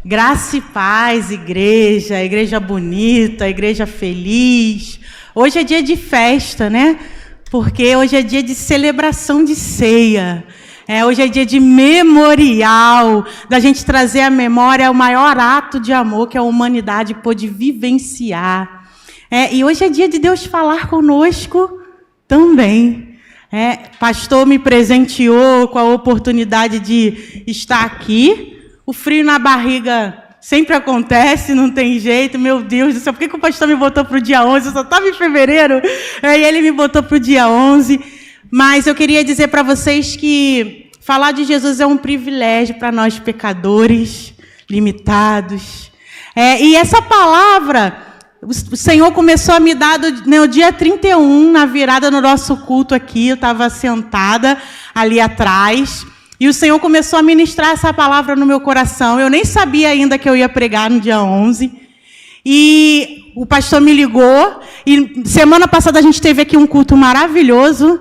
Graça e paz, igreja bonita, igreja feliz. Hoje é dia de festa, né? Porque hoje é dia de celebração de ceia. Hoje é dia de memorial, da gente trazer à memória o maior ato de amor que a humanidade pôde vivenciar. E hoje é dia de Deus falar conosco também. Pastor me presenteou com a oportunidade de estar aqui. O frio na barriga sempre acontece, não tem jeito. Meu Deus do céu, por que o pastor me botou para o dia 11? Eu só estava em fevereiro, e ele me botou para o dia 11. Mas eu queria dizer para vocês que falar de Jesus é um privilégio para nós pecadores, limitados. E essa palavra, o Senhor começou a me dar no dia 31, na virada no nosso culto aqui. Eu estava sentada ali atrás. E o Senhor começou a ministrar essa palavra no meu coração. Eu nem sabia ainda que eu ia pregar no dia 11. E o pastor me ligou. E semana passada a gente teve aqui um culto maravilhoso,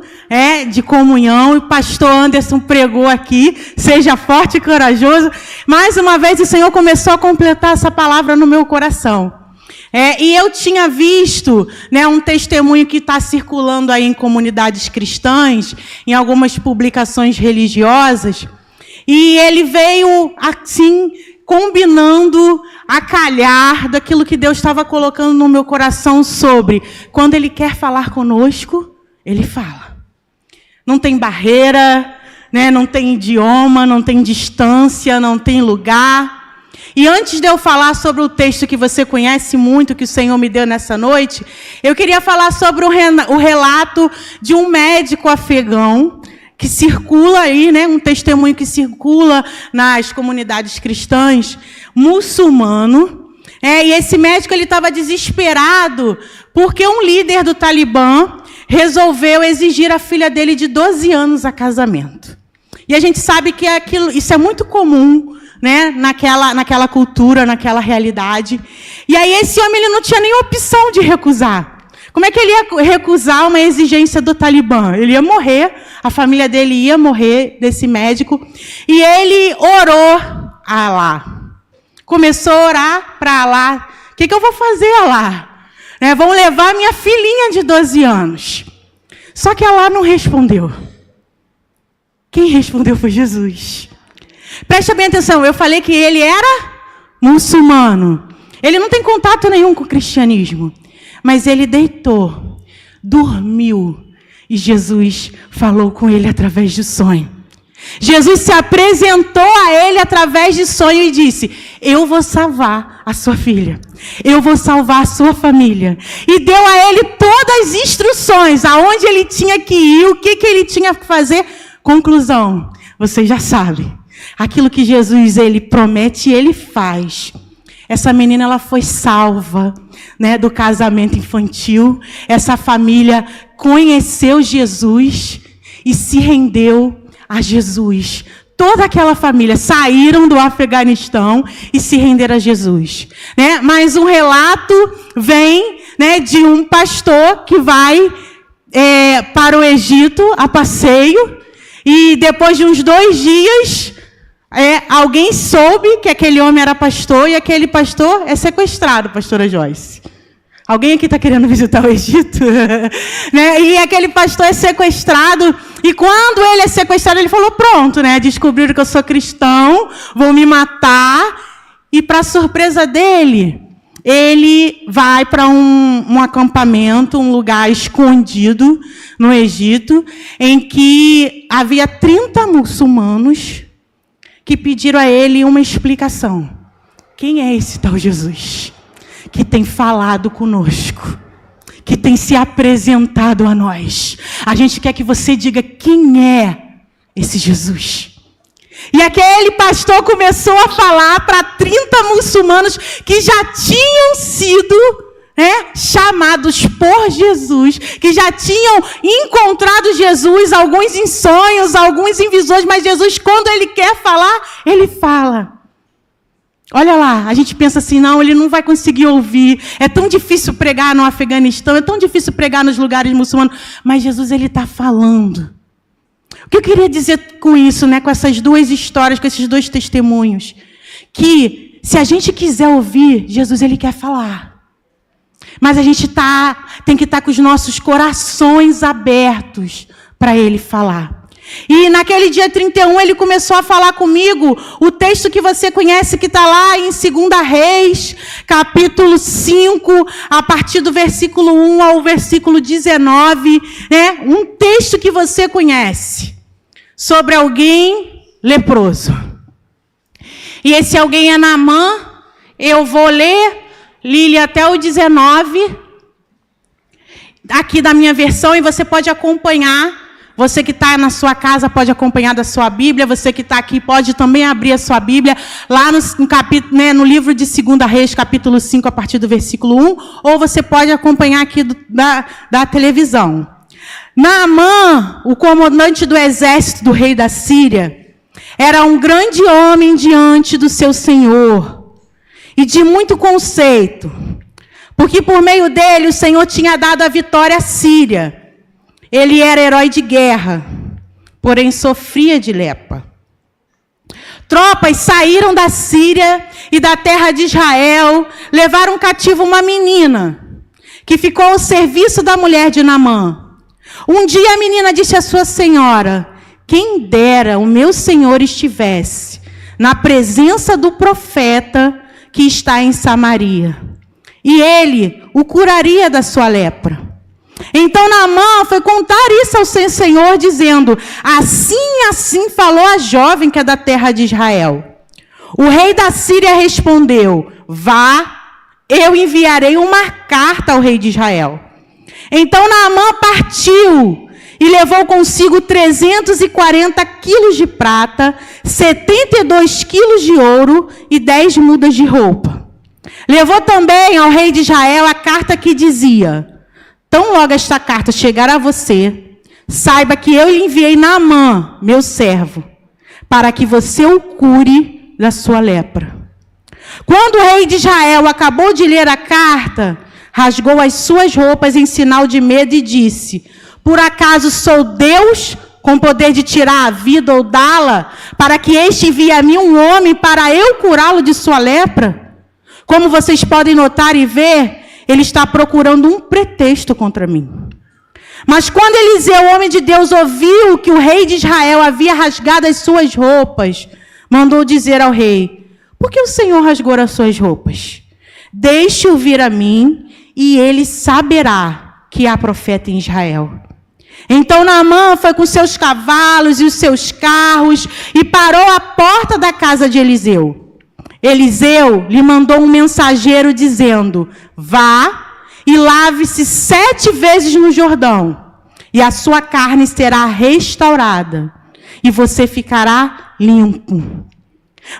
de comunhão. E o pastor Anderson pregou aqui. Seja forte e corajoso. Mais uma vez o Senhor começou a completar essa palavra no meu coração. E eu tinha visto, um testemunho que está circulando aí em comunidades cristãs, em algumas publicações religiosas, e ele veio assim, combinando a calhar daquilo que Deus estava colocando no meu coração sobre quando Ele quer falar conosco, Ele fala. Não tem barreira, não tem idioma, não tem distância, não tem lugar. E antes de eu falar sobre o texto que você conhece muito, que o Senhor me deu nessa noite, eu queria falar sobre o relato de um médico afegão, que circula aí, um testemunho que circula nas comunidades cristãs, muçulmano. E esse médico ele estava desesperado, porque um líder do Talibã resolveu exigir a filha dele de 12 anos a casamento. E a gente sabe que isso é muito comum, naquela cultura, naquela realidade. E aí esse homem ele não tinha nem opção de recusar. Como é que ele ia recusar uma exigência do Talibã? Ele ia morrer, a família dele ia morrer desse médico. E ele orou a Alá. Começou a orar para Alá. O que eu vou fazer, Alá? Vão levar minha filhinha de 12 anos. Só que Alá não respondeu. Quem respondeu foi Jesus. Preste bem atenção, eu falei que ele era muçulmano. Ele não tem contato nenhum com o cristianismo. Mas ele deitou, dormiu, e Jesus falou com ele através de sonho. Jesus se apresentou a ele através de sonho e disse: eu vou salvar a sua filha. Eu vou salvar a sua família. E deu a ele todas as instruções, aonde ele tinha que ir, o que ele tinha que fazer. Conclusão, você já sabe. Aquilo que Jesus ele promete, ele faz. Essa menina ela foi salva, do casamento infantil. Essa família conheceu Jesus e se rendeu a Jesus. Toda aquela família saíram do Afeganistão e se renderam a Jesus. Mas um relato vem, de um pastor que vai para o Egito a passeio. E depois de uns 2 dias, alguém soube que aquele homem era pastor, e aquele pastor é sequestrado, pastora Joyce. Alguém aqui está querendo visitar o Egito? E aquele pastor é sequestrado, e quando ele é sequestrado, ele falou, pronto, descobriram que eu sou cristão, vão me matar, e para surpresa dele, ele vai para um acampamento, um lugar escondido no Egito, em que havia 30 muçulmanos que pediram a ele uma explicação. Quem é esse tal Jesus que tem falado conosco, que tem se apresentado a nós? A gente quer que você diga quem é esse Jesus. E aquele pastor começou a falar para 30 muçulmanos que já tinham sido chamados por Jesus, que já tinham encontrado Jesus, alguns em sonhos, alguns em visões, mas Jesus, quando Ele quer falar, Ele fala. Olha lá, a gente pensa assim, não, ele não vai conseguir ouvir, é tão difícil pregar no Afeganistão, é tão difícil pregar nos lugares muçulmanos, mas Jesus, Ele está falando. O que eu queria dizer com isso, com essas duas histórias, com esses dois testemunhos? Que Se a gente quiser ouvir, Jesus, ele quer falar. Mas a gente tem que estar com os nossos corações abertos para ele falar. E naquele dia 31, ele começou a falar comigo o texto que você conhece, que está lá em 2 Reis, capítulo 5, a partir do versículo 1 ao versículo 19, né? Um texto que você conhece, sobre alguém leproso. E esse alguém é Naamã. Eu vou ler, Lília, até o 19, aqui da minha versão, e você pode acompanhar. Você que está na sua casa pode acompanhar da sua Bíblia. Você que está aqui pode também abrir a sua Bíblia lá no capítulo, né, no livro de 2 Reis, capítulo 5, a partir do versículo 1. Ou você pode acompanhar aqui da televisão. Naamã, o comandante do exército do rei da Síria, era um grande homem diante do seu Senhor e de muito conceito, porque por meio dele o Senhor tinha dado a vitória à Síria. Ele era herói de guerra, porém sofria de lepra. Tropas saíram da Síria e da terra de Israel, levaram cativo uma menina, que ficou ao serviço da mulher de Naamã. Um dia a menina disse à sua senhora: quem dera o meu senhor estivesse na presença do profeta que está em Samaria, e ele o curaria da sua lepra. Então Naamã foi contar isso ao seu senhor, dizendo: assim falou a jovem que é da terra de Israel. O rei da Síria respondeu: vá, eu enviarei uma carta ao rei de Israel. Então Naamã partiu e levou consigo 340 quilos de prata, 72 quilos de ouro e 10 mudas de roupa. Levou também ao rei de Israel a carta que dizia: tão logo esta carta chegar a você, saiba que eu lhe enviei Naamã, meu servo, para que você o cure da sua lepra. Quando o rei de Israel acabou de ler a carta, rasgou as suas roupas em sinal de medo e disse: por acaso sou Deus com poder de tirar a vida ou dá-la, para que este envie a mim um homem para eu curá-lo de sua lepra? Como vocês podem notar e ver, ele está procurando um pretexto contra mim. Mas quando Eliseu, o homem de Deus, ouviu que o rei de Israel havia rasgado as suas roupas, mandou dizer ao rei: por que o Senhor rasgou as suas roupas? Deixe-o vir a mim, e ele saberá que há profeta em Israel. Então Naamã foi com seus cavalos e os seus carros e parou à porta da casa de Eliseu. Eliseu lhe mandou um mensageiro dizendo: vá e lave-se 7 vezes no Jordão, e a sua carne será restaurada, e você ficará limpo.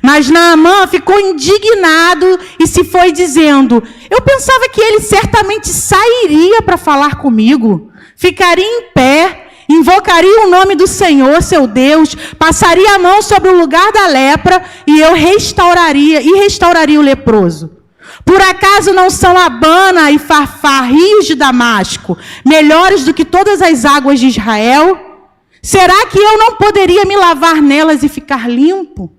Mas Naamã ficou indignado e se foi dizendo: eu pensava que ele certamente sairia para falar comigo, ficaria em pé, invocaria o nome do Senhor, seu Deus, passaria a mão sobre o lugar da lepra e eu restauraria o leproso. Por acaso não são Abana e Farfá, rios de Damasco, melhores do que todas as águas de Israel? Será que eu não poderia me lavar nelas e ficar limpo?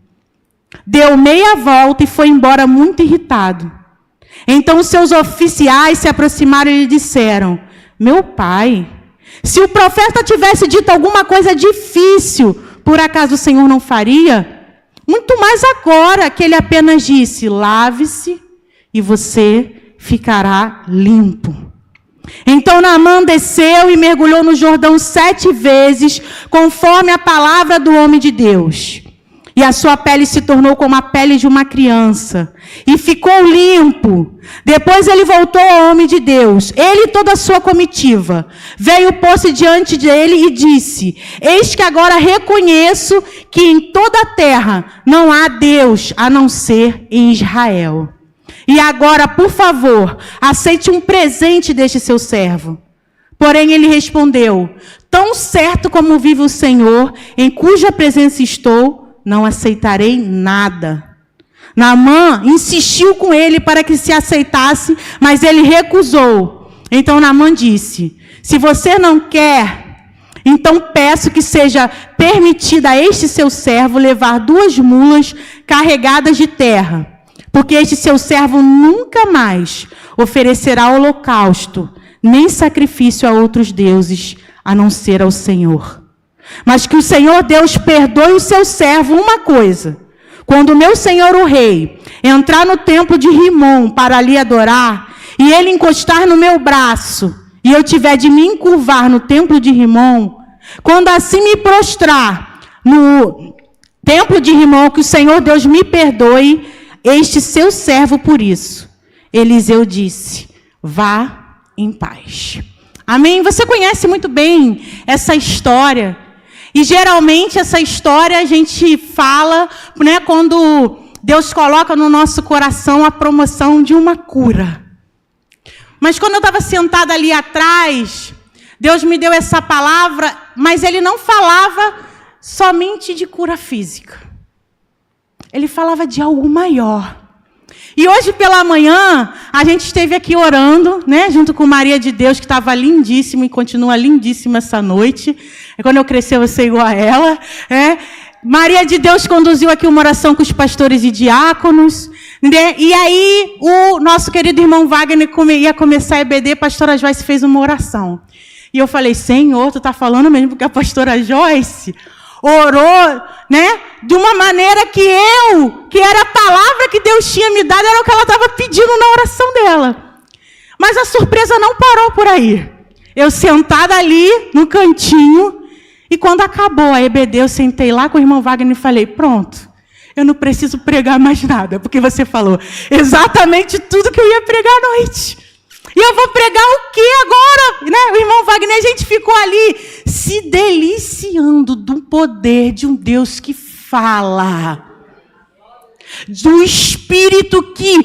Deu meia volta e foi embora muito irritado. Então os seus oficiais se aproximaram e lhe disseram: meu pai, se o profeta tivesse dito alguma coisa difícil, por acaso o Senhor não faria? Muito mais agora que ele apenas disse: lave-se e você ficará limpo. Então Naamã desceu e mergulhou no Jordão 7 vezes, conforme a palavra do homem de Deus. E a sua pele se tornou como a pele de uma criança, e ficou limpo. Depois ele voltou ao homem de Deus, ele e toda a sua comitiva. Veio pôr-se diante dele e disse: eis que agora reconheço que em toda a terra não há Deus a não ser em Israel. E agora, por favor, aceite um presente deste seu servo. Porém ele respondeu: tão certo como vive o Senhor, em cuja presença estou, não aceitarei nada. Naamã insistiu com ele para que se aceitasse, mas ele recusou. Então Naamã disse: se você não quer, então peço que seja permitida a este seu servo levar 2 mulas carregadas de terra, porque este seu servo nunca mais oferecerá holocausto, nem sacrifício a outros deuses, a não ser ao Senhor. Mas que o Senhor Deus perdoe o seu servo uma coisa: quando o meu senhor o rei entrar no templo de Rimom para ali adorar, e ele encostar no meu braço, e eu tiver de me encurvar no templo de Rimom, quando assim me prostrar no templo de Rimom, que o Senhor Deus me perdoe este seu servo por isso. Eliseu disse: vá em paz. Amém? Você conhece muito bem essa história. E geralmente essa história a gente fala, né, quando Deus coloca no nosso coração a promoção de uma cura. Mas quando eu estava sentada ali atrás, Deus me deu essa palavra, mas Ele não falava somente de cura física. Ele falava de algo maior. E hoje pela manhã, a gente esteve aqui orando, né, junto com Maria de Deus, que estava lindíssima e continua lindíssima essa noite. Quando eu crescer, eu vou ser igual a ela. Maria de Deus conduziu aqui uma oração com os pastores e diáconos. Né? E aí, o nosso querido irmão Wagner ia começar a EBD, a pastora Joyce fez uma oração. E eu falei: Senhor, tu está falando mesmo, porque a pastora Joyce orou, né, de uma maneira que era a palavra que Deus tinha me dado, era o que ela estava pedindo na oração dela. Mas a surpresa não parou por aí. Eu sentada ali, no cantinho, e quando acabou a EBD, eu sentei lá com o irmão Wagner e falei: pronto, eu não preciso pregar mais nada, porque você falou exatamente tudo que eu ia pregar à noite. E eu vou pregar o que agora? Né? O irmão Wagner, a gente ficou ali se deliciando do poder de um Deus que fala. Do Espírito que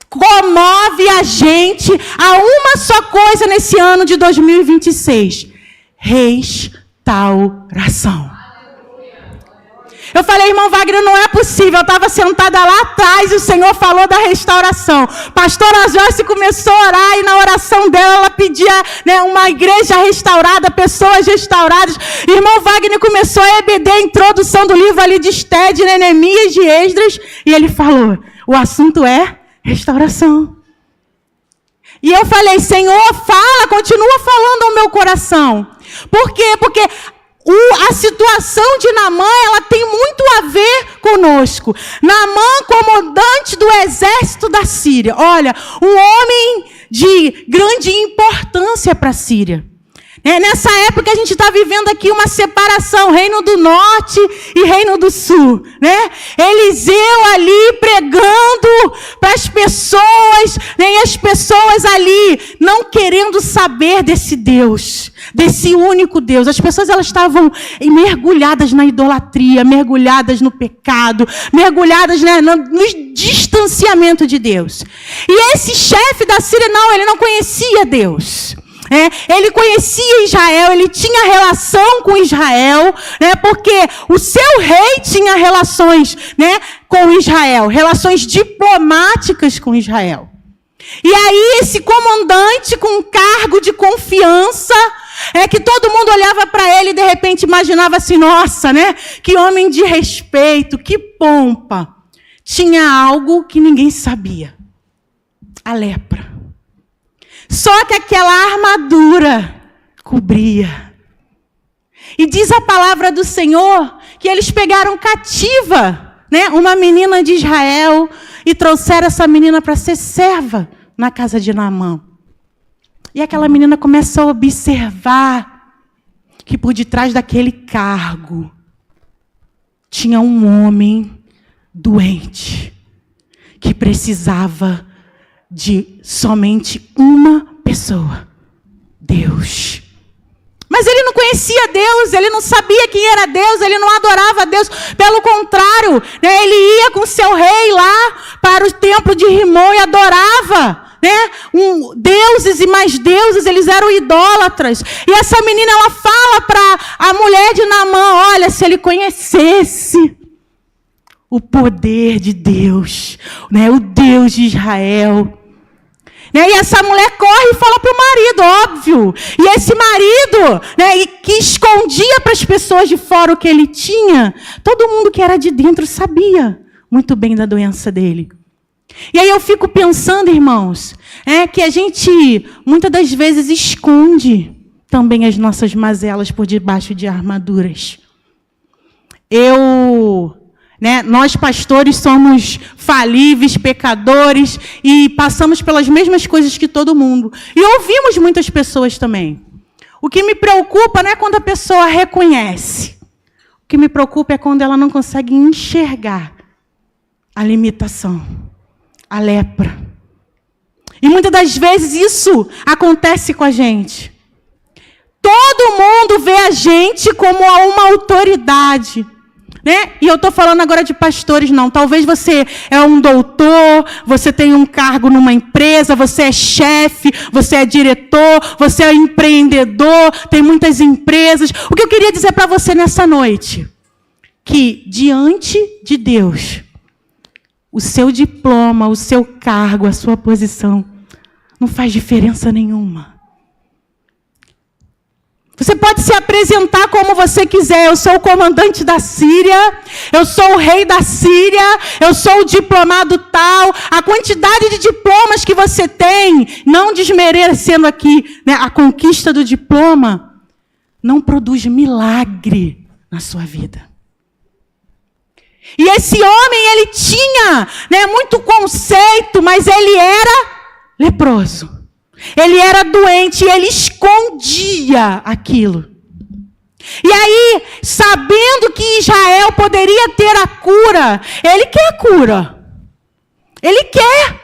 comove a gente a uma só coisa nesse ano de 2026. Restauração. Eu falei: irmão Wagner, não é possível. Eu estava sentada lá atrás e o Senhor falou da restauração. Pastora Joyce começou a orar e na oração dela ela pedia, né, uma igreja restaurada, pessoas restauradas. Irmão Wagner começou a EBD, a introdução do livro ali de Esté, de Neemias, de Esdras, e ele falou: o assunto é restauração. E eu falei: Senhor, fala, continua falando ao meu coração. Por quê? Porque a situação de Naamã, ela tem muito a ver conosco. Naamã, comandante do exército da Síria. Olha, um homem de grande importância para a Síria. Nessa época a gente está vivendo aqui uma separação, Reino do Norte e Reino do Sul, né? Eliseu ali pregando para as pessoas, né? E as pessoas ali não querendo saber desse Deus, desse único Deus. As pessoas, elas estavam mergulhadas na idolatria, mergulhadas no pecado, mergulhadas, né, no distanciamento de Deus. E esse chefe da Síria, ele não conhecia Deus. Ele conhecia Israel, ele tinha relação com Israel, né, porque o seu rei tinha relações, né, com Israel, relações diplomáticas com Israel. E aí esse comandante com um cargo de confiança, que todo mundo olhava para ele e de repente imaginava assim: nossa, né, que homem de respeito, que pompa. Tinha algo que ninguém sabia: a lepra. Só que aquela armadura cobria. E diz a palavra do Senhor que eles pegaram cativa, né, uma menina de Israel e trouxeram essa menina para ser serva na casa de Naamã. E aquela menina começou a observar que por detrás daquele cargo tinha um homem doente que precisava de somente uma pessoa: Deus. Mas ele não conhecia Deus, ele não sabia quem era Deus, ele não adorava Deus. Pelo contrário, né, ele ia com seu rei lá para o templo de Rimom e adorava, né, deuses e mais deuses, eles eram idólatras. E essa menina, ela fala para a mulher de Naamã: olha, se ele conhecesse o poder de Deus, né, o Deus de Israel. Né, e essa mulher corre e fala para o marido, óbvio. E esse marido, né, que escondia para as pessoas de fora o que ele tinha, todo mundo que era de dentro sabia muito bem da doença dele. E aí eu fico pensando, irmãos, que a gente muitas das vezes esconde também as nossas mazelas por debaixo de armaduras. Nós pastores somos falíveis, pecadores e passamos pelas mesmas coisas que todo mundo. E ouvimos muitas pessoas também. O que me preocupa não é quando a pessoa reconhece. O que me preocupa é quando ela não consegue enxergar a limitação, a lepra. E muitas das vezes isso acontece com a gente. Todo mundo vê a gente como uma autoridade. E eu estou falando agora de pastores, não. Talvez você é um doutor, você tem um cargo numa empresa, você é chefe, você é diretor, você é empreendedor, tem muitas empresas. O que eu queria dizer para você nessa noite? Que diante de Deus, o seu diploma, o seu cargo, a sua posição, não faz diferença nenhuma. Você pode se apresentar como você quiser. Eu sou o comandante da Síria, eu sou o rei da Síria, eu sou o diplomado tal. A quantidade de diplomas que você tem, não desmerecendo aqui, a conquista do diploma, não produz milagre na sua vida. E esse homem, ele tinha muito conceito, mas ele era leproso. Ele era doente e ele escondia aquilo. E aí, sabendo que Israel poderia ter a cura, ele quer a cura. Ele quer.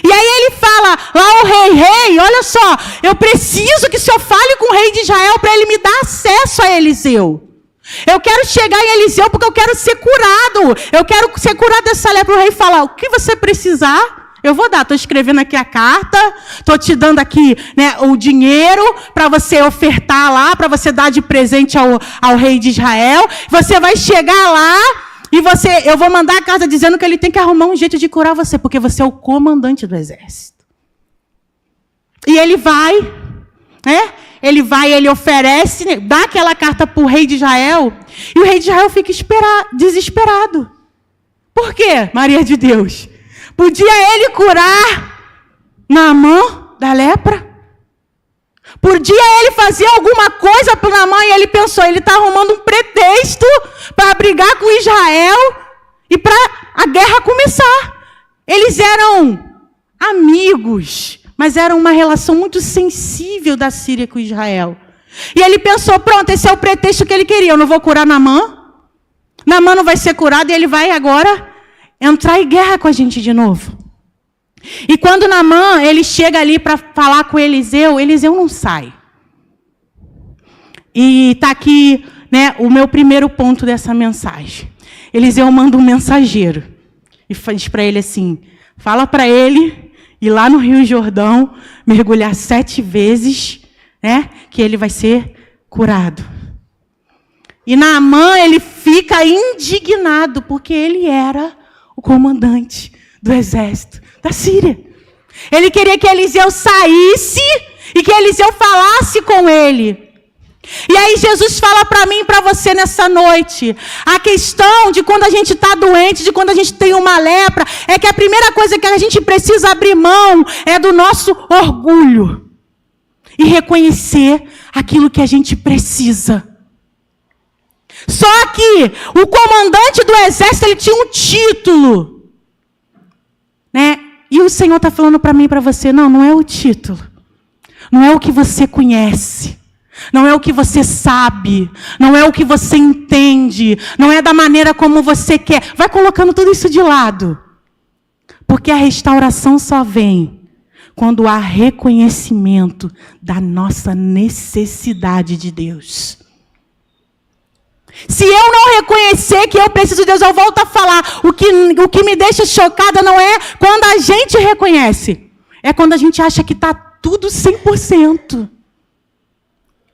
E aí ele fala, lá o rei, olha só, eu preciso que o senhor fale com o rei de Israel para ele me dar acesso a Eliseu. Eu quero chegar em Eliseu porque eu quero ser curado. Eu quero ser curado dessa lepra. O rei fala, o que você precisar, eu vou dar. Estou escrevendo aqui a carta, estou te dando aqui o dinheiro para você ofertar lá, para você dar de presente ao rei de Israel. Você vai chegar lá e eu vou mandar a carta dizendo que ele tem que arrumar um jeito de curar você, porque você é o comandante do exército. E ele vai, ele oferece, dá aquela carta para o rei de Israel, e o rei de Israel fica desesperado. Por quê, Maria de Deus? Podia ele curar Naamã da lepra? Podia ele fazer alguma coisa para Naamã? E ele pensou, ele está arrumando um pretexto para brigar com Israel e para a guerra começar. Eles eram amigos, mas era uma relação muito sensível da Síria com Israel. E ele pensou, pronto, esse é o pretexto que ele queria. Eu não vou curar Naamã. Naamã não vai ser curado e ele vai agora entrar em guerra com a gente de novo. E quando Naamã, ele chega ali para falar com Eliseu, Eliseu não sai. E está aqui o meu primeiro ponto dessa mensagem. Eliseu manda um mensageiro e diz para ele assim, fala para ele ir lá no Rio Jordão, mergulhar 7 vezes, que ele vai ser curado. E Naamã, ele fica indignado, porque ele era o comandante do exército da Síria. Ele queria que Eliseu saísse e que Eliseu falasse com ele. E aí Jesus fala para mim e para você nessa noite, a questão de quando a gente está doente, de quando a gente tem uma lepra, é que a primeira coisa que a gente precisa abrir mão é do nosso orgulho. E reconhecer aquilo que a gente precisa. Só que o comandante do exército, ele tinha um título. E o Senhor está falando para mim e para você, não é o título. Não é o que você conhece. Não é o que você sabe. Não é o que você entende. Não é da maneira como você quer. Vai colocando tudo isso de lado. Porque a restauração só vem quando há reconhecimento da nossa necessidade de Deus. Se eu não reconhecer que eu preciso de Deus, eu volto a falar. O que me deixa chocada não é quando a gente reconhece. É quando a gente acha que está tudo 100%.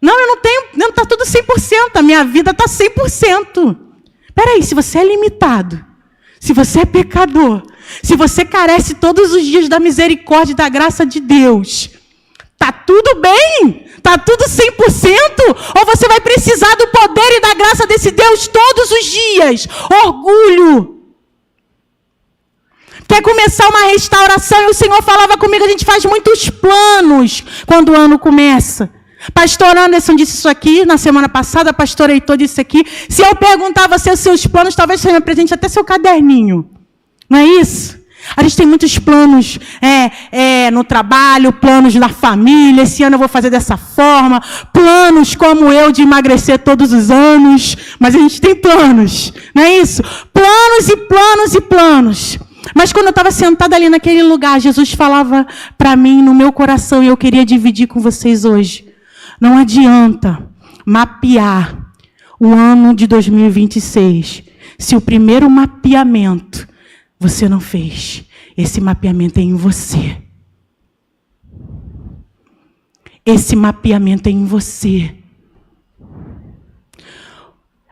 Não, eu não tenho, não está tudo 100%. A minha vida está 100%. Espera aí, se você é limitado, se você é pecador, se você carece todos os dias da misericórdia e da graça de Deus, está tudo bem? Está tudo 100%? Ou você vai precisar do poder e da graça desse Deus todos os dias? Orgulho. quer começar uma restauração. E o Senhor falava comigo, a gente faz muitos planos quando o ano começa. Pastor Anderson disse isso aqui na semana passada, pastor Heitor disse aqui. Se eu perguntar a você os seus planos, talvez você me apresente até seu caderninho. Não é isso? A gente tem muitos planos no trabalho, planos na família. Esse ano eu vou fazer dessa forma. Planos como eu de emagrecer todos os anos. Mas a gente tem planos, não é isso? Planos e planos e planos. Mas quando eu estava sentada ali naquele lugar, Jesus falava para mim no meu coração, e eu queria dividir com vocês hoje. Não adianta mapear o ano de 2026 se o primeiro mapeamento você não fez. Esse mapeamento é em você. Esse mapeamento é em você.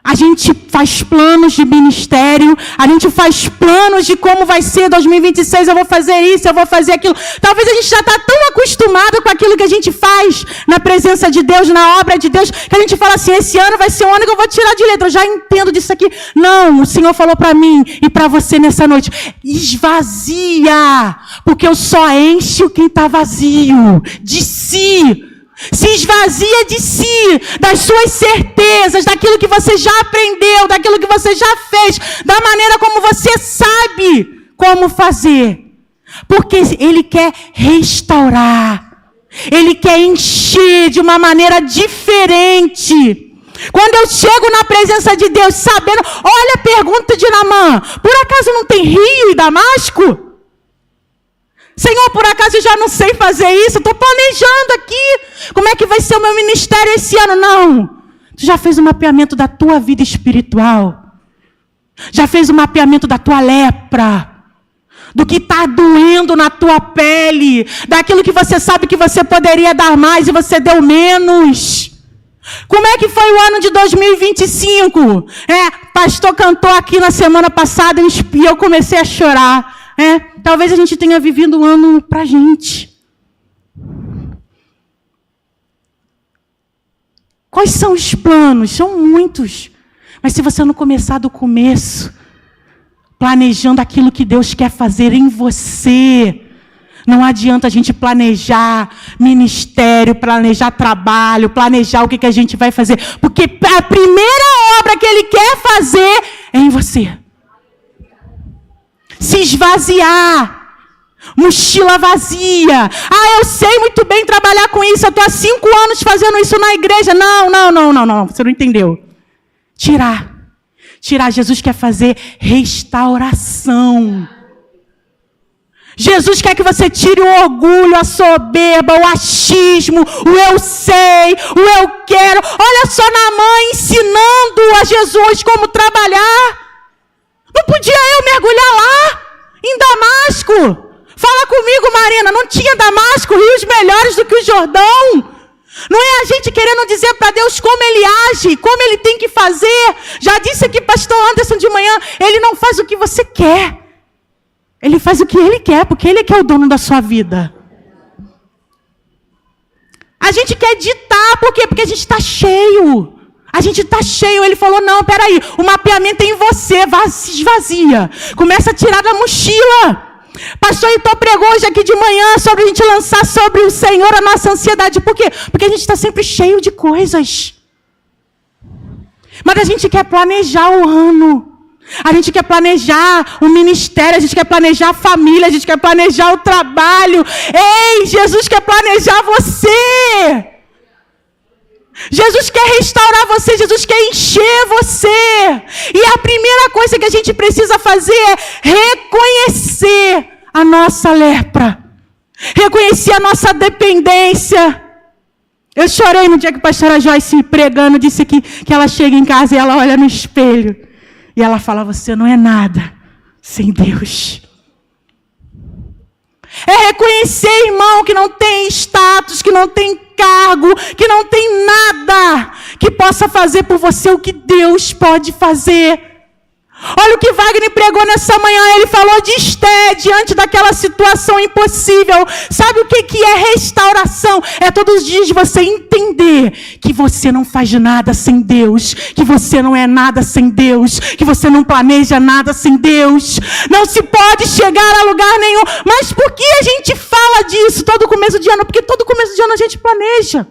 A gente faz planos de ministério, a gente faz planos de como vai ser 2026, eu vou fazer isso, eu vou fazer aquilo. Talvez a gente já está tão acostumado com aquilo que a gente faz na presença de Deus, na obra de Deus, que a gente fala assim, esse ano vai ser um ano que eu vou tirar de letra, eu já entendo disso aqui. Não, o Senhor falou para mim e para você nessa noite, esvazia, porque eu só encho quem está vazio, de si. Se esvazia de si, das suas certezas, daquilo que você já aprendeu, daquilo que você já fez, da maneira como você sabe como fazer. Porque Ele quer restaurar, Ele quer encher de uma maneira diferente. Quando eu chego na presença de Deus sabendo, olha a pergunta de Naamã, por acaso não tem rio em Damasco? Senhor, por acaso eu já não sei fazer isso? Estou planejando aqui. Como é que vai ser o meu ministério esse ano? Não. Tu já fez o mapeamento da tua vida espiritual. Já fez o mapeamento da tua lepra. Do que está doendo na tua pele. Daquilo que você sabe que você poderia dar mais e você deu menos. Como é que foi o ano de 2025? Pastor cantou aqui na semana passada e eu comecei a chorar. Talvez a gente tenha vivido um ano para a gente. Quais são os planos? São muitos. Mas se você não começar do começo, planejando aquilo que Deus quer fazer em você, não adianta a gente planejar ministério, planejar trabalho, planejar o que a gente vai fazer. Porque a primeira obra que Ele quer fazer é em você. Se esvaziar, mochila vazia. Eu sei muito bem trabalhar com isso, eu estou há 5 anos fazendo isso na igreja. Não, você não entendeu. Tirar, Jesus quer fazer restauração. Jesus quer que você tire o orgulho, a soberba, o achismo, o eu sei, o eu quero. Olha só Naamã ensinando a Jesus como trabalhar. Não podia eu mergulhar lá, em Damasco? Fala comigo, Marina, não tinha Damasco, rios melhores do que o Jordão? Não é a gente querendo dizer para Deus como Ele age, como Ele tem que fazer. Já disse aqui pastor Anderson de manhã, Ele não faz o que você quer. Ele faz o que Ele quer, porque Ele é que é o dono da sua vida. A gente quer ditar, por quê? Porque a gente está cheio. A gente está cheio. Ele falou, não, peraí, o mapeamento é em você, se esvazia. Começa a tirar da mochila. Pastor Heitor pregou hoje aqui de manhã sobre a gente lançar sobre o Senhor a nossa ansiedade. Por quê? Porque a gente está sempre cheio de coisas. Mas a gente quer planejar o ano. A gente quer planejar o ministério, a gente quer planejar a família, a gente quer planejar o trabalho. Ei, Jesus quer planejar você. Jesus quer restaurar você, Jesus quer encher você. E a primeira coisa que a gente precisa fazer é reconhecer a nossa lepra. Reconhecer a nossa dependência. Eu chorei no dia que a pastora Joyce pregando disse que ela chega em casa e ela olha no espelho. E ela fala, você não é nada sem Deus. É reconhecer, irmão, que não tem status, que não tem cargo, que não tem nada que possa fazer por você o que Deus pode fazer. Olha o que Wagner pregou nessa manhã. Ele falou de Esté, diante daquela situação impossível. Sabe o que é restauração? É todos os dias você entender que você não faz nada sem Deus, que você não é nada sem Deus, que você não planeja nada sem Deus. Não se pode chegar a lugar nenhum. Mas por que a gente fala disso todo começo de ano? Porque todo começo de ano a gente planeja.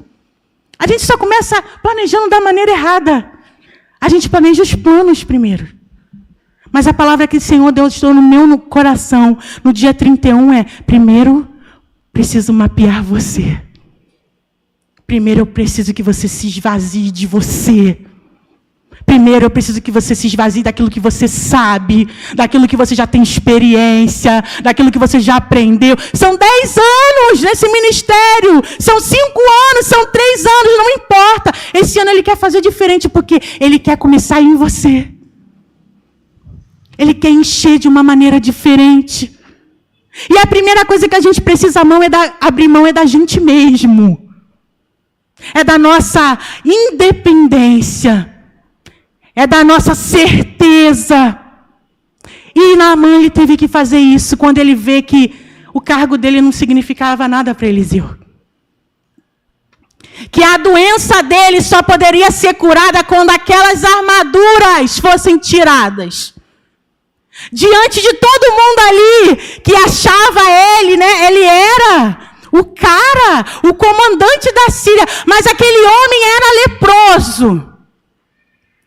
A gente só começa planejando da maneira errada. A gente planeja os planos primeiro. Mas a palavra que o Senhor Deus deu no meu coração, no dia 31, é: primeiro, preciso mapear você. Primeiro, eu preciso que você se esvazie de você. Primeiro, eu preciso que você se esvazie daquilo que você sabe, daquilo que você já tem experiência, daquilo que você já aprendeu. São 10 anos nesse ministério, são 5 anos, são 3 anos, não importa. Esse ano Ele quer fazer diferente, porque Ele quer começar em você. Ele quer encher de uma maneira diferente. E a primeira coisa que a gente precisa abrir mão é da gente mesmo. É da nossa independência. É da nossa certeza. E Naamã, ele teve que fazer isso quando ele vê que o cargo dele não significava nada para Eliseu. Que a doença dele só poderia ser curada quando aquelas armaduras fossem tiradas. Diante de todo mundo ali que achava ele, né? Ele era o cara, o comandante da Síria, mas aquele homem era leproso.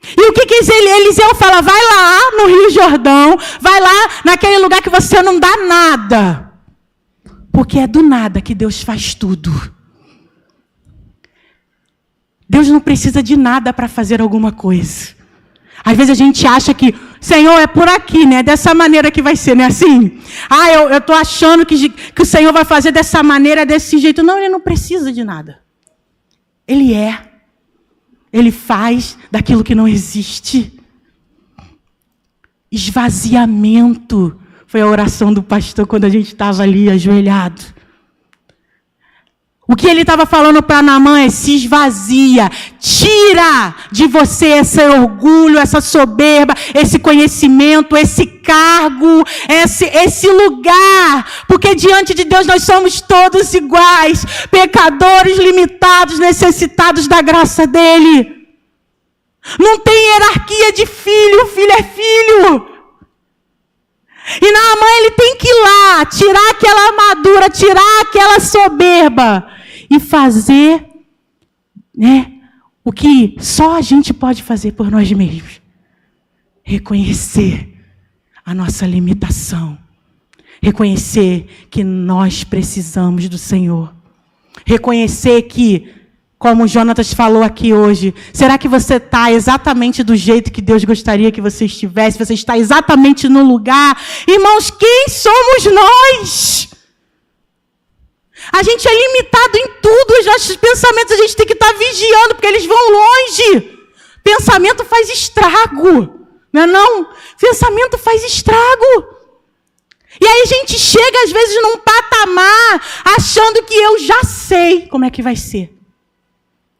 E o que Eliseu fala? Vai lá no Rio Jordão, vai lá naquele lugar que você não dá nada. Porque é do nada que Deus faz tudo. Deus não precisa de nada para fazer alguma coisa. Às vezes a gente acha que, Senhor, é por aqui, né? Dessa maneira que vai ser, não é assim? Eu estou achando que o Senhor vai fazer dessa maneira, desse jeito. Não, Ele não precisa de nada. Ele é. Ele faz daquilo que não existe. Esvaziamento. Foi a oração do pastor quando a gente estava ali ajoelhado. O que ele estava falando para Naamã é: se esvazia, tira de você esse orgulho, essa soberba, esse conhecimento, esse cargo, esse lugar. Porque diante de Deus nós somos todos iguais, pecadores, limitados, necessitados da graça dEle. Não tem hierarquia de filho, filho é filho. E Naamã, ele tem que ir lá, tirar aquela armadura, tirar aquela soberba e fazer, né, o que só a gente pode fazer por nós mesmos. Reconhecer a nossa limitação. Reconhecer que nós precisamos do Senhor. Reconhecer que, como o Jonatas falou aqui hoje, será que você está exatamente do jeito que Deus gostaria que você estivesse? Você está exatamente no lugar? Irmãos, quem somos nós? A gente é limitado em tudo. Os nossos pensamentos a gente tem que estar vigiando, porque eles vão longe. Pensamento faz estrago. Não é não? Pensamento faz estrago. E aí a gente chega às vezes num patamar achando que eu já sei como é que vai ser.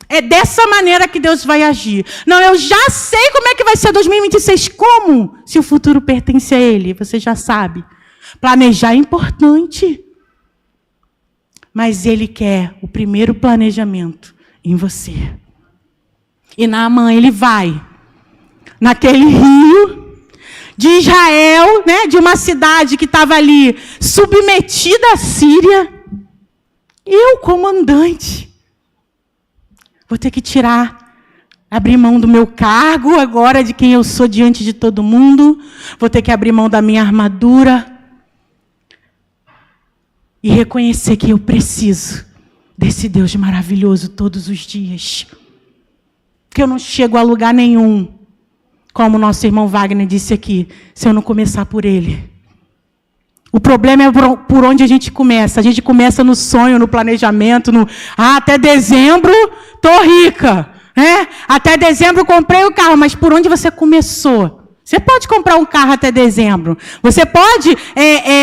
É dessa maneira que Deus vai agir. Não, eu já sei como é que vai ser 2026. Como? Se o futuro pertence a Ele, você já sabe. Planejar é importante. Mas Ele quer o primeiro planejamento em você. E Naamã, ele vai naquele rio de Israel, né, de uma cidade que estava ali submetida à Síria. Eu, comandante, vou ter que abrir mão do meu cargo agora, de quem eu sou diante de todo mundo. Vou ter que abrir mão da minha armadura. E reconhecer que eu preciso desse Deus maravilhoso todos os dias. Que eu não chego a lugar nenhum, como o nosso irmão Wagner disse aqui, se eu não começar por Ele. O problema é por onde a gente começa. A gente começa no sonho, no planejamento, até dezembro estou rica. Né? Até dezembro comprei o carro, mas por onde você começou? Você pode comprar um carro até dezembro. Você pode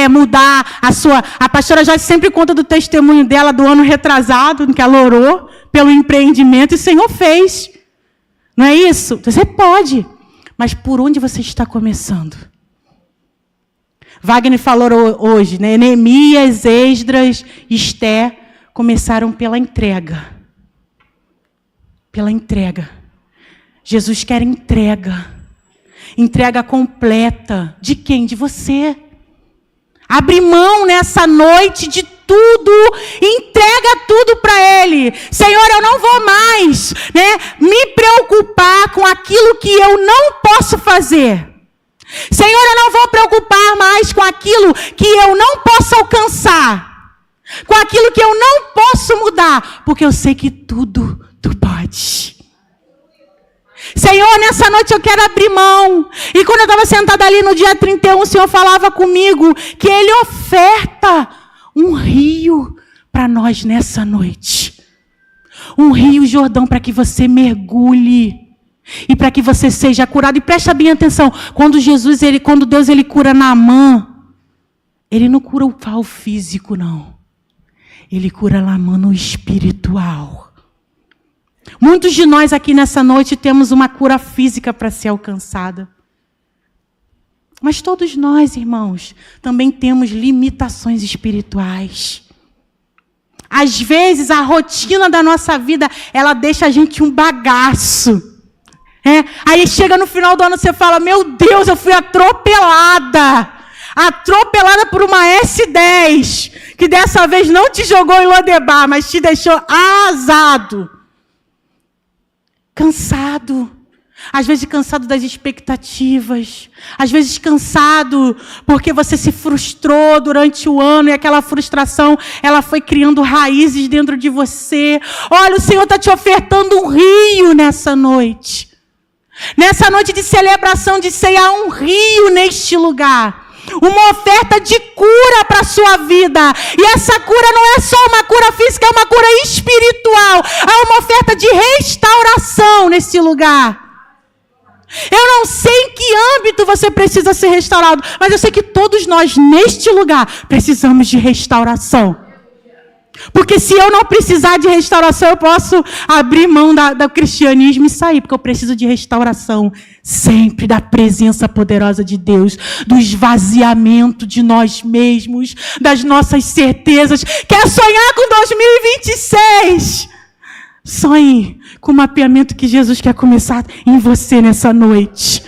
mudar a sua... A pastora já sempre conta do testemunho dela do ano retrasado, que ela orou pelo empreendimento e o Senhor fez. Não é isso? Você pode. Mas por onde você está começando? Wagner falou hoje, né? Neemias, Esdras, Esté começaram pela entrega. Pela entrega. Jesus quer entrega. Entrega completa. De quem? De você. Abre mão nessa noite de tudo. Entrega tudo para Ele. Senhor, eu não vou mais, né, me preocupar com aquilo que eu não posso fazer. Senhor, eu não vou preocupar mais com aquilo que eu não posso alcançar. Com aquilo que eu não posso mudar. Porque eu sei que tudo tu podes. Senhor, nessa noite eu quero abrir mão. E quando eu estava sentada ali no dia 31, o Senhor falava comigo que Ele oferta um rio para nós nessa noite. Um rio Jordão para que você mergulhe. E para que você seja curado. E presta bem atenção. Quando Deus ele cura Naamã, Ele não cura o mal físico, não. Ele cura Naamã no espiritual. Muitos de nós aqui nessa noite temos uma cura física para ser alcançada. Mas todos nós, irmãos, também temos limitações espirituais. Às vezes a rotina da nossa vida, ela deixa a gente um bagaço. Aí chega no final do ano, você fala, meu Deus, eu fui atropelada por uma S10, que dessa vez não te jogou em Lodebar, mas te deixou arrasado. Cansado. Às vezes cansado das expectativas. Às vezes cansado porque você se frustrou durante o ano e aquela frustração, ela foi criando raízes dentro de você. Olha, o Senhor está te ofertando um rio nessa noite. Nessa noite de celebração de ceia, há um rio neste lugar. Uma oferta de cura para a sua vida. E essa cura não é só uma cura física, é uma cura espiritual. Há uma oferta de restauração nesse lugar. Eu não sei em que âmbito você precisa ser restaurado, mas eu sei que todos nós neste lugar precisamos de restauração. Porque se eu não precisar de restauração, eu posso abrir mão do cristianismo e sair. Porque eu preciso de restauração sempre, da presença poderosa de Deus, do esvaziamento de nós mesmos, das nossas certezas. Quer sonhar com 2026? Sonhe com o mapeamento que Jesus quer começar em você nessa noite.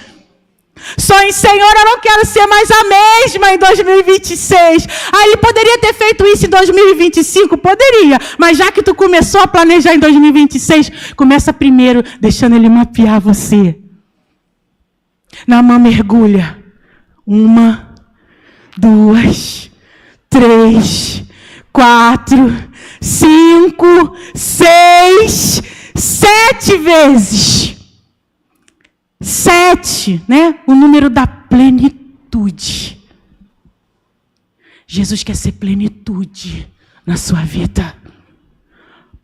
Sonhe, Senhor, eu não quero ser mais a mesma em 2026. Ele poderia ter feito isso em 2025? Poderia. Mas já que tu começou a planejar em 2026, começa primeiro deixando Ele mapear você. Naamã mergulha. 1, 2, 3, 4, 5, 6, 7 vezes. 7, né? O número da plenitude. Jesus quer ser plenitude na sua vida.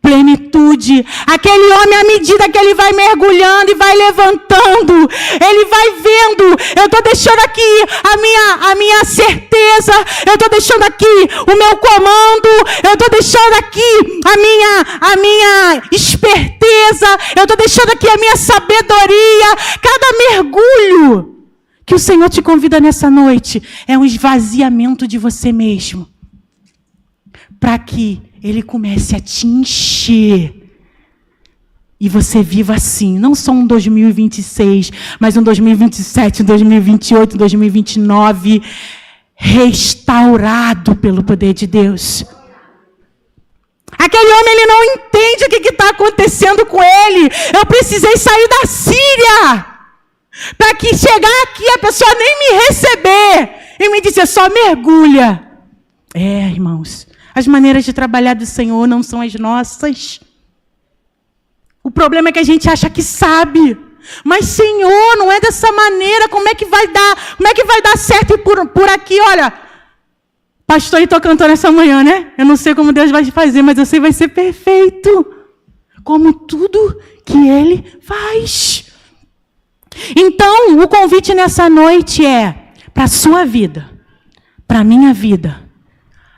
Plenitude. Aquele homem, à medida que ele vai mergulhando e vai levantando, ele vai vendo, eu estou deixando aqui a minha certeza, eu estou deixando aqui o meu comando, eu estou deixando aqui a minha esperteza, eu estou deixando aqui a minha sabedoria. Cada mergulho que o Senhor te convida nessa noite é um esvaziamento de você mesmo, para que Ele comece a te encher. E você viva assim, não só um 2026, mas um 2027, um 2028, um 2029, restaurado pelo poder de Deus. Aquele homem, ele não entende o que está acontecendo com ele. Eu precisei sair da Síria, para que chegar aqui a pessoa nem me receber, e me dizer, só mergulha. Irmãos, as maneiras de trabalhar do Senhor não são as nossas. O problema é que a gente acha que sabe. Mas, Senhor, não é dessa maneira. Como é que vai dar? Como é que vai dar certo e por aqui? Olha, pastor, eu estou cantando essa manhã, né? Eu não sei como Deus vai fazer, mas eu sei que vai ser perfeito. Como tudo que Ele faz. Então, o convite nessa noite é para a sua vida, para a minha vida.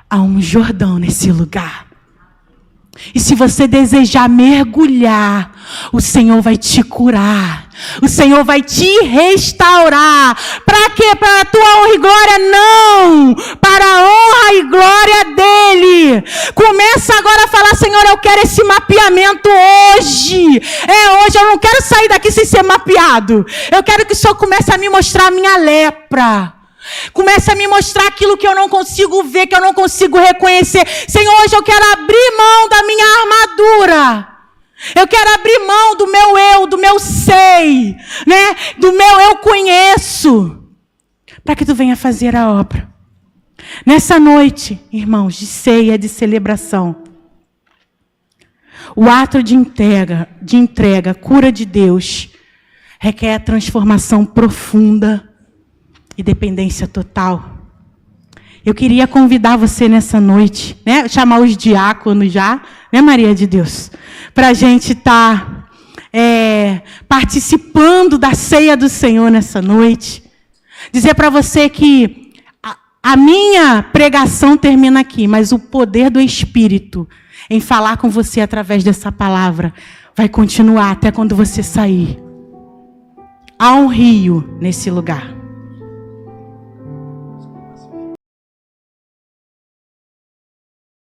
Há um Jordão nesse lugar. E se você desejar mergulhar, o Senhor vai te curar. O Senhor vai te restaurar. Para quê? Para a tua honra e glória? Não! Para a honra e glória dEle. Começa agora a falar: Senhor, eu quero esse mapeamento hoje. Hoje, eu não quero sair daqui sem ser mapeado. Eu quero que o Senhor comece a me mostrar a minha lepra. Comece a me mostrar aquilo que eu não consigo ver, que eu não consigo reconhecer. Senhor, hoje eu quero abrir mão da minha armadura. Eu quero abrir mão do meu eu, do meu sei, né? Do meu eu conheço. Para que tu venha fazer a obra. Nessa noite, irmãos, de ceia, de celebração, o ato de entrega, cura de Deus, requer transformação profunda e dependência total. Eu queria convidar você nessa noite, né? Chamar os diáconos já, né, Maria de Deus? Para a gente estar participando da ceia do Senhor nessa noite. Dizer para você que a minha pregação termina aqui, mas o poder do Espírito em falar com você através dessa palavra vai continuar até quando você sair. Há um rio nesse lugar.